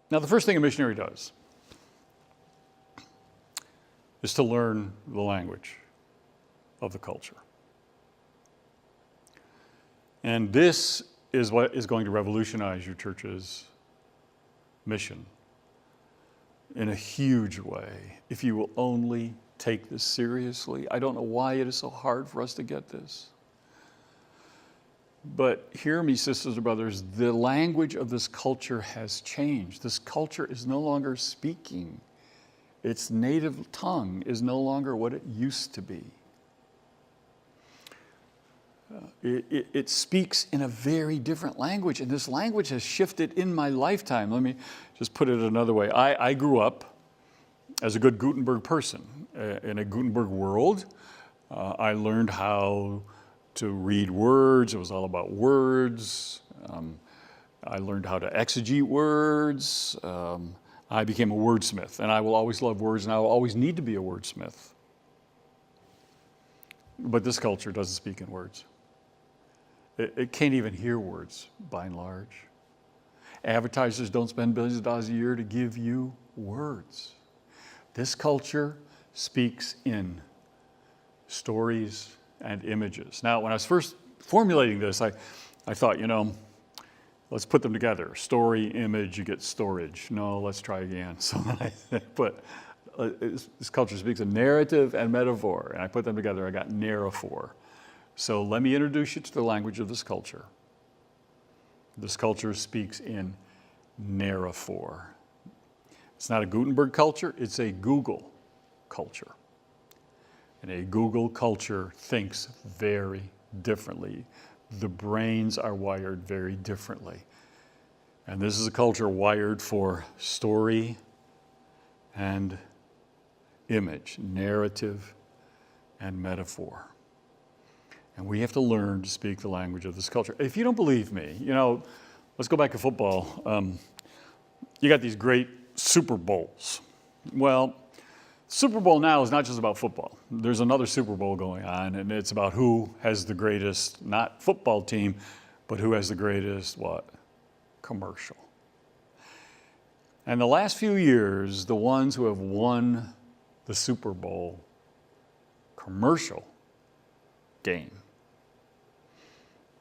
Now, the first thing a missionary does is to learn the language of the culture. And this is what is going to revolutionize your church's mission in a huge way, if you will only take this seriously. I don't know why it is so hard for us to get this. But hear me, sisters and brothers, the language of this culture has changed. This culture is no longer speaking. Its native tongue is no longer what it used to be. It speaks in a very different language, and this language has shifted in my lifetime. Let me just put it another way. I grew up as a good Gutenberg person in a Gutenberg world. I learned how to read words. It was all about words. I learned how to exegete words. I became a wordsmith, and I will always love words, and I will always need to be a wordsmith. But this culture doesn't speak in words. It can't even hear words, by and large. Advertisers don't spend billions of dollars a year to give you words. This culture speaks in stories and images. Now, when I was first formulating this, I thought, let's put them together. Story, image, you get storage. No, let's try again. So I put, this culture speaks in narrative and metaphor, and I put them together. I got narraphor. So let me introduce you to the language of this culture. This culture speaks in narraphor. It's not a Gutenberg culture, it's a Google culture. And a Google culture thinks very differently. The brains are wired very differently. And this is a culture wired for story and image, narrative and metaphor. And we have to learn to speak the language of this culture. If you don't believe me, let's go back to football. You got these great Super Bowls. Well, Super Bowl now is not just about football. There's another Super Bowl going on, and it's about who has the greatest, not football team, but who has the greatest, commercial. And the last few years, the ones who have won the Super Bowl commercial game.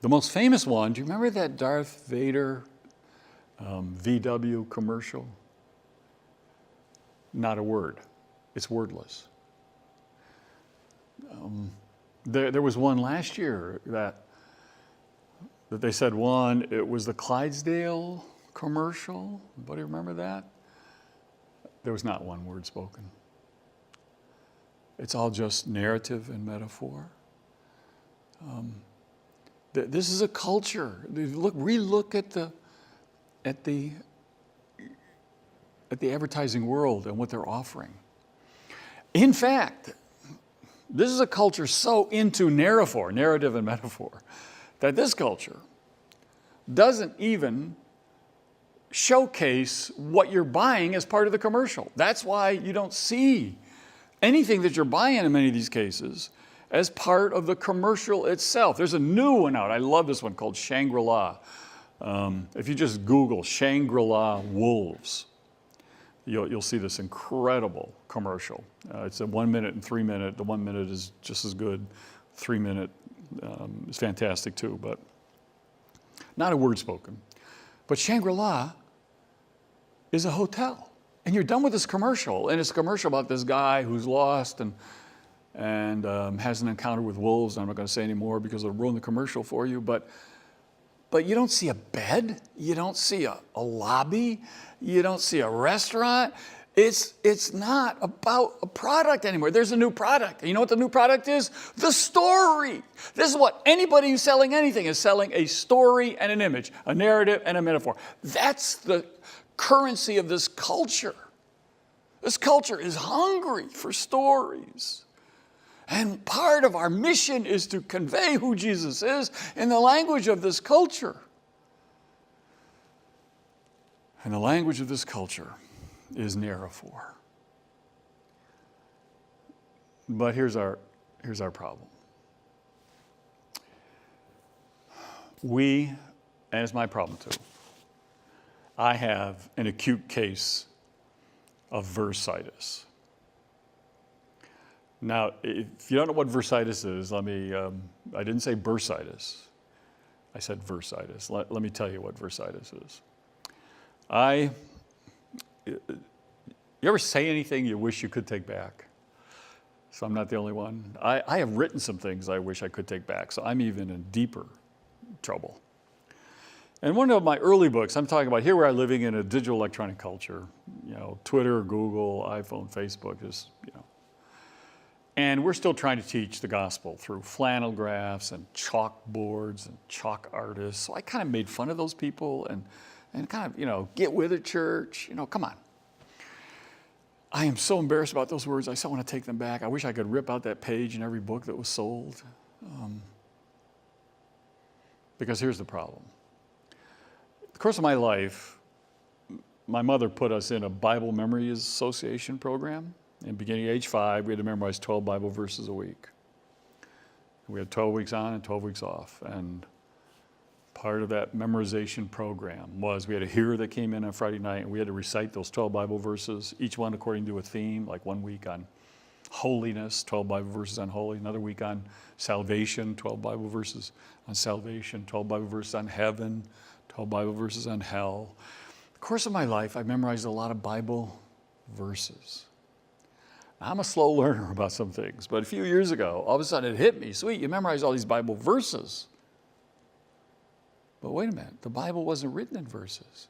The most famous one, do you remember that Darth Vader VW commercial? Not a word. It's wordless. There was one last year that they said won. It was the Clydesdale commercial. Anybody remember that? There was not one word spoken. It's all just narrative and metaphor. This is a culture. Relook at the advertising world and what they're offering. In fact, this is a culture so into narraphor, narrative and metaphor, that this culture doesn't even showcase what you're buying as part of the commercial. That's why you don't see anything that you're buying in many of these cases as part of the commercial itself. There's a new one out. I love this one called Shangri-La. If you just Google Shangri-La wolves, you'll see this incredible commercial. It's a 1 minute and 3 minute. The 1 minute is just as good. 3 minute is fantastic too, but not a word spoken. But Shangri-La is a hotel. And you're done with this commercial. And it's a commercial about this guy who's lost and has an encounter with wolves. I'm not going to say any more because it'll ruin the commercial for you. But you don't see a bed. You don't see a lobby. You don't see a restaurant. It's not about a product anymore. There's a new product. And you know what the new product is? The story. This is what anybody who's selling anything is selling: a story and an image, a narrative and a metaphor. That's the currency of this culture. This culture is hungry for stories. And part of our mission is to convey who Jesus is in the language of this culture. And the language of this culture is narraphor. But here's our problem. And it's my problem too, I have an acute case of bursitis. Now, if you don't know what bursitis is, let me, I didn't say bursitis. I said bursitis. Let me tell you what bursitis is. You ever say anything you wish you could take back? So I'm not the only one. I have written some things I wish I could take back, so I'm even in deeper trouble. And one of my early books, I'm talking about here we are living in a digital electronic culture, Twitter, Google, iPhone, Facebook, and we're still trying to teach the gospel through flannel graphs and chalkboards and chalk artists. So I kind of made fun of those people and kind of, get with it, church, come on. I am so embarrassed about those words. I still want to take them back. I wish I could rip out that page in every book that was sold. Because here's the problem. The course of my life, my mother put us in a Bible Memory Association program. And beginning at age 5, we had to memorize 12 Bible verses a week. We had 12 weeks on and 12 weeks off. And part of that memorization program was we had a hearer that came in on Friday night, and we had to recite those 12 Bible verses, each one according to a theme, like one week on holiness, 12 Bible verses on holy, another week on salvation, 12 Bible verses on salvation, 12 Bible verses on heaven, 12 Bible verses on hell. The course of my life, I memorized a lot of Bible verses. I'm a slow learner about some things, but a few years ago, all of a sudden it hit me, sweet, you memorized all these Bible verses. But wait a minute, the Bible wasn't written in verses.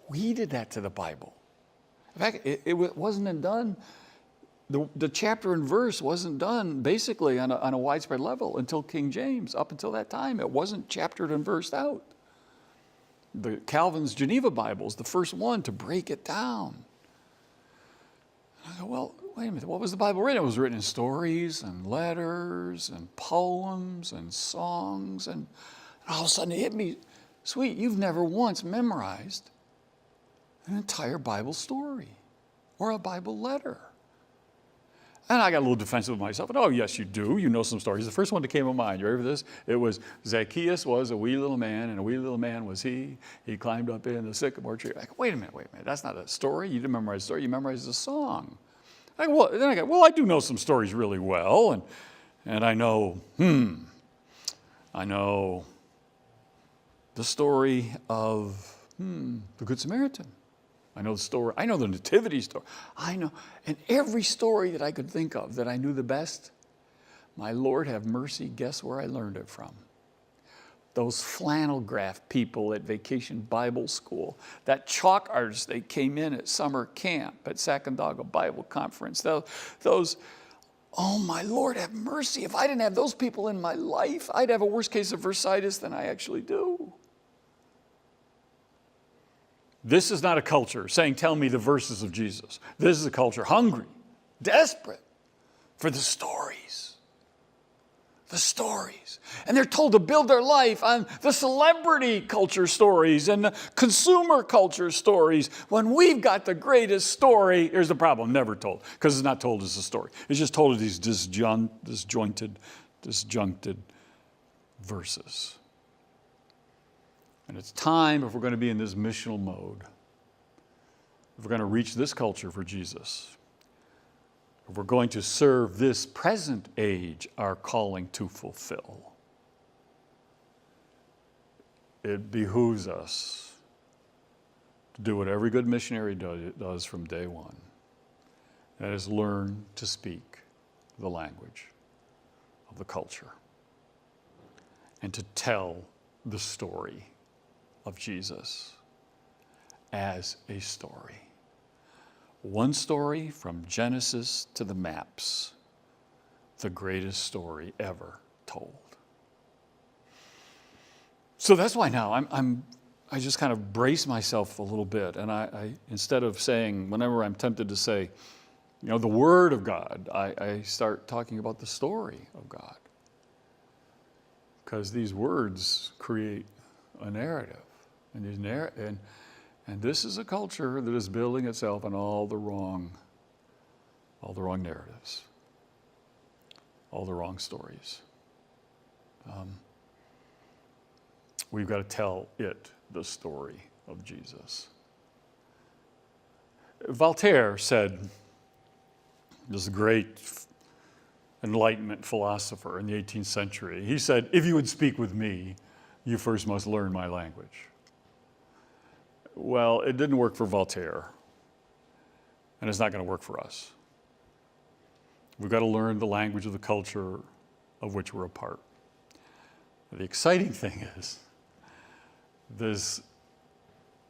We did that to the Bible. In fact, it wasn't done, the chapter and verse wasn't done basically on a widespread level until King James. Up until that time, it wasn't chaptered and versed out. The Calvin's Geneva Bible is the first one to break it down. And I go, well, wait a minute, what was the Bible written? It was written in stories and letters and poems and songs. And all of a sudden it hit me, sweet, you've never once memorized an entire Bible story or a Bible letter. And I got a little defensive of myself. And, oh, yes, you do. You know some stories. The first one that came to mind, you ready for this? It was Zacchaeus was a wee little man, and a wee little man was he. He climbed up in the sycamore tree. I go, wait a minute. That's not a story. You didn't memorize a story. You memorized a song. I do know some stories really well. And I know, I know the story of the Good Samaritan. I know the story. I know the nativity story. And every story that I could think of that I knew the best, my Lord have mercy, guess where I learned it from? Those flannel graph people at Vacation Bible School, that chalk artist they came in at summer camp at Sacandaga Bible Conference, those, oh my Lord have mercy, if I didn't have those people in my life, I'd have a worse case of bursitis than I actually do. This is not a culture saying, tell me the verses of Jesus. This is a culture hungry, desperate for the stories. The stories. And they're told to build their life on the celebrity culture stories and the consumer culture stories. When we've got the greatest story, here's the problem, never told. Because it's not told as a story. It's just told as these disjointed verses. And it's time, if we're going to be in this missional mode, if we're going to reach this culture for Jesus, if we're going to serve this present age, our calling to fulfill, it behooves us to do what every good missionary does from day one. That is, learn to speak the language of the culture and to tell the story of Jesus as a story. One story from Genesis to the maps, the greatest story ever told. So that's why now I just kind of brace myself a little bit, and I instead of saying, whenever I'm tempted to say, the Word of God, I start talking about the story of God. Because these words create a narrative. And this is a culture that is building itself on all the wrong narratives, all the wrong stories. We've got to tell it the story of Jesus. Voltaire said, this great Enlightenment philosopher in the 18th century, he said, if you would speak with me, you first must learn my language. Well, it didn't work for Voltaire, and it's not going to work for us. We've got to learn the language of the culture of which we're a part. The exciting thing is, this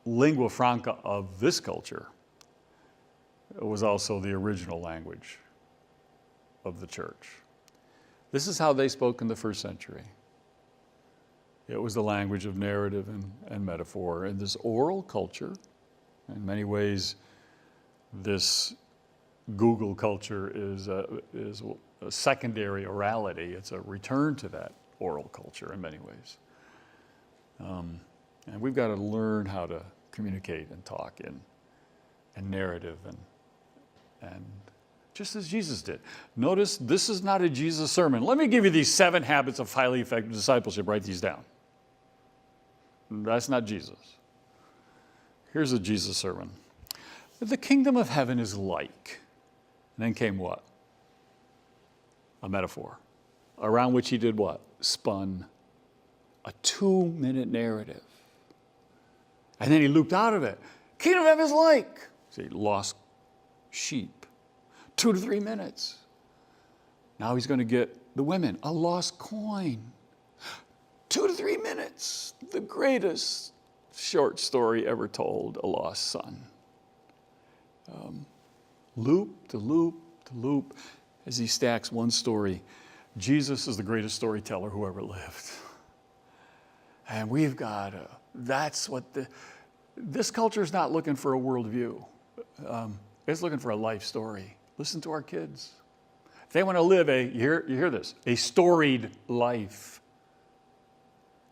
lingua franca of this culture was also the original language of the church. This is how they spoke in the first century. It was the language of narrative and metaphor. And this oral culture, in many ways, this Google culture is a secondary orality. It's a return to that oral culture in many ways. And we've got to learn how to communicate and talk in narrative and just as Jesus did. Notice this is not a Jesus sermon. Let me give you these 7 habits of highly effective discipleship. Write these down. That's not Jesus. Here's a Jesus sermon. The kingdom of heaven is like. And then came what? A metaphor. Around which he did what? Spun a 2-minute narrative. And then he looped out of it. Kingdom of heaven is like. See, lost sheep. 2 to 3 minutes. Now he's going to get the women. A lost coin. 2 to 3 minutes. The greatest short story ever told, a lost son. Loop to loop to loop as he stacks one story. Jesus is the greatest storyteller who ever lived. And we've got that's what this culture is not looking for a worldview. It's looking for a life story. Listen to our kids. They want to live you hear this, a storied life.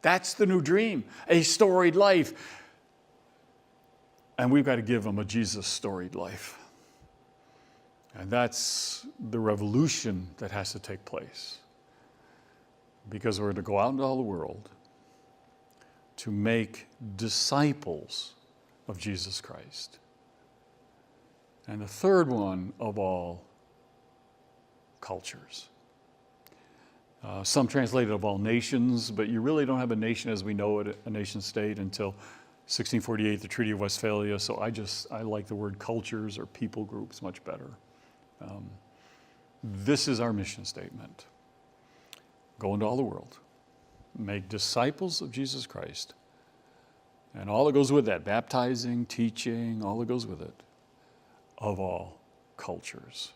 That's the new dream, a storied life. And we've got to give them a Jesus storied life. And that's the revolution that has to take place. Because we're to go out into all the world to make disciples of Jesus Christ. And the third one of all, cultures. Some translated of all nations, but you really don't have a nation as we know it, a nation state, until 1648, the Treaty of Westphalia. So I like the word cultures or people groups much better. This is our mission statement. Go into all the world. Make disciples of Jesus Christ. And all that goes with that, baptizing, teaching, all that goes with it, of all cultures.